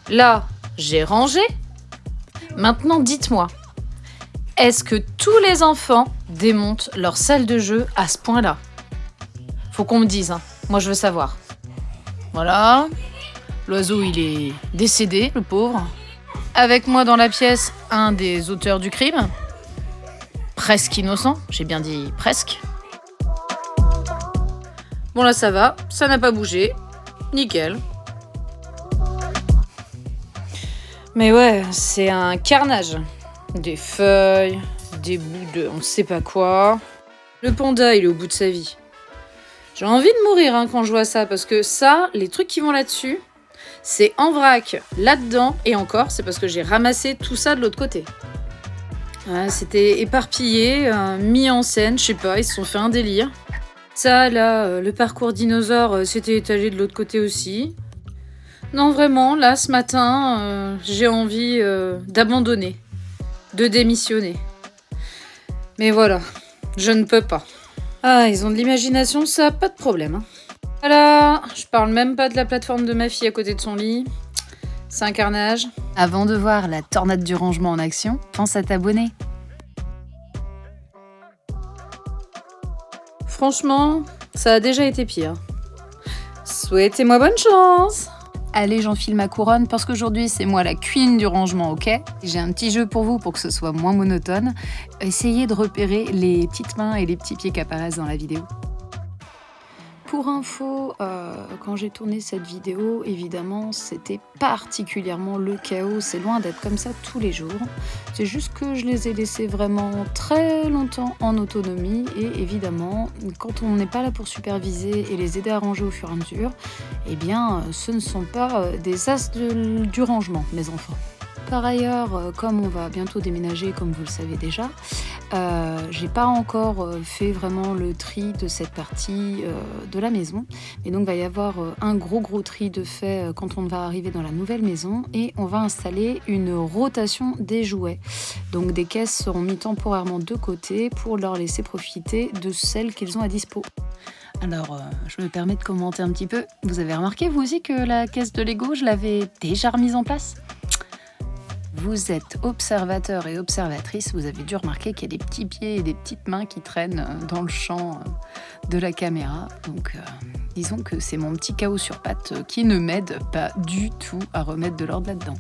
Là, j'ai rangé. Maintenant, dites-moi, est-ce que tous les enfants démontent leur salle de jeu à ce point-là? Faut qu'on me dise, hein. Moi je veux savoir. Voilà. L'oiseau, il est décédé, le pauvre. Avec moi dans la pièce, un des auteurs du crime. Presque innocent, j'ai bien dit presque. Bon là ça va, ça n'a pas bougé. Nickel. Mais ouais, c'est un carnage. Des feuilles, des bouts de on ne sait pas quoi. Le panda, il est au bout de sa vie. J'ai envie de mourir quand je vois ça, parce que ça, les trucs qui vont là-dessus, c'est en vrac, là-dedans, et encore, c'est parce que j'ai ramassé tout ça de l'autre côté. C'était éparpillé, mis en scène, je sais pas, ils se sont fait un délire. Ça, là, le parcours dinosaure, c'était étalé de l'autre côté aussi. Non, vraiment, là, ce matin, j'ai envie d'abandonner, de démissionner. Mais voilà, je ne peux pas. Ah, ils ont de l'imagination, ça, pas de problème. Hein. Voilà, je parle même pas de la plateforme de ma fille à côté de son lit. C'est un carnage. Avant de voir la tornade du rangement en action, pense à t'abonner. Franchement, ça a déjà été pire. Souhaitez-moi bonne chance! Allez, j'enfile ma couronne parce qu'aujourd'hui, c'est moi la queen du rangement, ok? J'ai un petit jeu pour vous pour que ce soit moins monotone. Essayez de repérer les petites mains et les petits pieds qui apparaissent dans la vidéo. Pour info, quand j'ai tourné cette vidéo, évidemment, c'était particulièrement le chaos. C'est loin d'être comme ça tous les jours. C'est juste que je les ai laissés vraiment très longtemps en autonomie. Et évidemment, quand on n'est pas là pour superviser et les aider à ranger au fur et à mesure, eh bien, ce ne sont pas des as du rangement, mes enfants. Par ailleurs, comme on va bientôt déménager, comme vous le savez déjà, j'ai pas encore fait vraiment le tri de cette partie de la maison. Et donc, il va y avoir un gros tri de fait quand on va arriver dans la nouvelle maison. Et on va installer une rotation des jouets. Donc, des caisses seront mises temporairement de côté pour leur laisser profiter de celles qu'ils ont à dispo. Alors, je me permets de commenter un petit peu. Vous avez remarqué, vous aussi, que la caisse de Lego, je l'avais déjà remise en place ? Vous êtes observateur et observatrice, vous avez dû remarquer qu'il y a des petits pieds et des petites mains qui traînent dans le champ de la caméra. Donc, disons que c'est mon petit chaos sur pattes qui ne m'aide pas du tout à remettre de l'ordre là-dedans.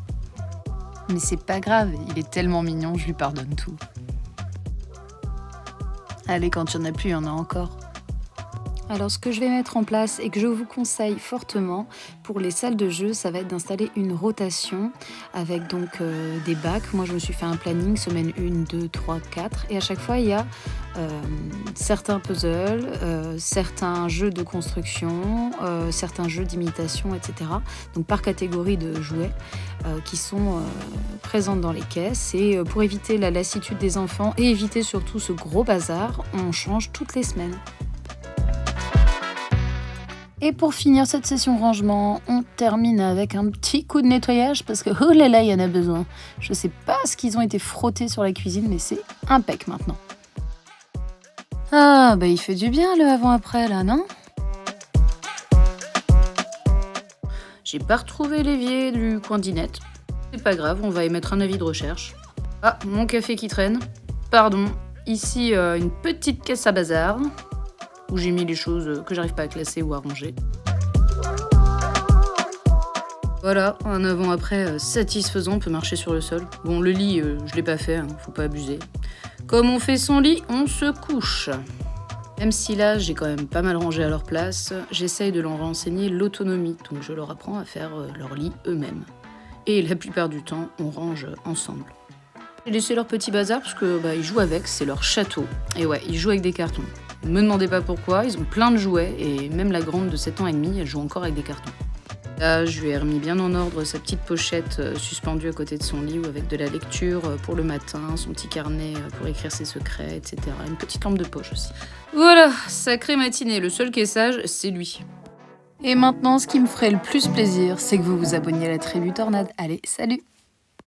Mais c'est pas grave, il est tellement mignon, je lui pardonne tout. Allez, quand il n'y en a plus, il y en a encore. Alors ce que je vais mettre en place et que je vous conseille fortement pour les salles de jeu, ça va être d'installer une rotation avec donc des bacs. Moi je me suis fait un planning, semaine 1, 2, 3, 4 et à chaque fois il y a certains puzzles, certains jeux de construction, certains jeux d'imitation, etc. Donc par catégorie de jouets qui sont présents dans les caisses et pour éviter la lassitude des enfants et éviter surtout ce gros bazar, on change toutes les semaines. Et pour finir cette session rangement, on termine avec un petit coup de nettoyage parce que oh là là, il y en a besoin. Je sais pas ce qu'ils ont été frottés sur la cuisine, mais c'est impec maintenant. Ah, bah il fait du bien le avant-après là, non ? J'ai pas retrouvé l'évier du coin d'Inette. C'est pas grave, on va émettre un avis de recherche. Ah, mon café qui traîne. Pardon, ici une petite caisse à bazar. Où j'ai mis les choses que j'arrive pas à classer ou à ranger. Voilà, un avant-après satisfaisant, on peut marcher sur le sol. Bon, le lit, je l'ai pas fait, faut pas abuser. Comme on fait son lit, on se couche. Même si là, j'ai quand même pas mal rangé à leur place, j'essaye de leur enseigner l'autonomie, donc je leur apprends à faire leur lit eux-mêmes. Et la plupart du temps, on range ensemble. J'ai laissé leur petit bazar parce que ils jouent avec, c'est leur château. Et ouais, ils jouent avec des cartons. Ne me demandez pas pourquoi, ils ont plein de jouets et même la grande de 7 ans et demi, elle joue encore avec des cartons. Là, je lui ai remis bien en ordre sa petite pochette suspendue à côté de son lit ou avec de la lecture pour le matin, son petit carnet pour écrire ses secrets, etc. Une petite lampe de poche aussi. Voilà, sacrée matinée, le seul qui est sage, c'est lui. Et maintenant, ce qui me ferait le plus plaisir, c'est que vous vous abonniez à la Tribu Tornade. Allez, salut!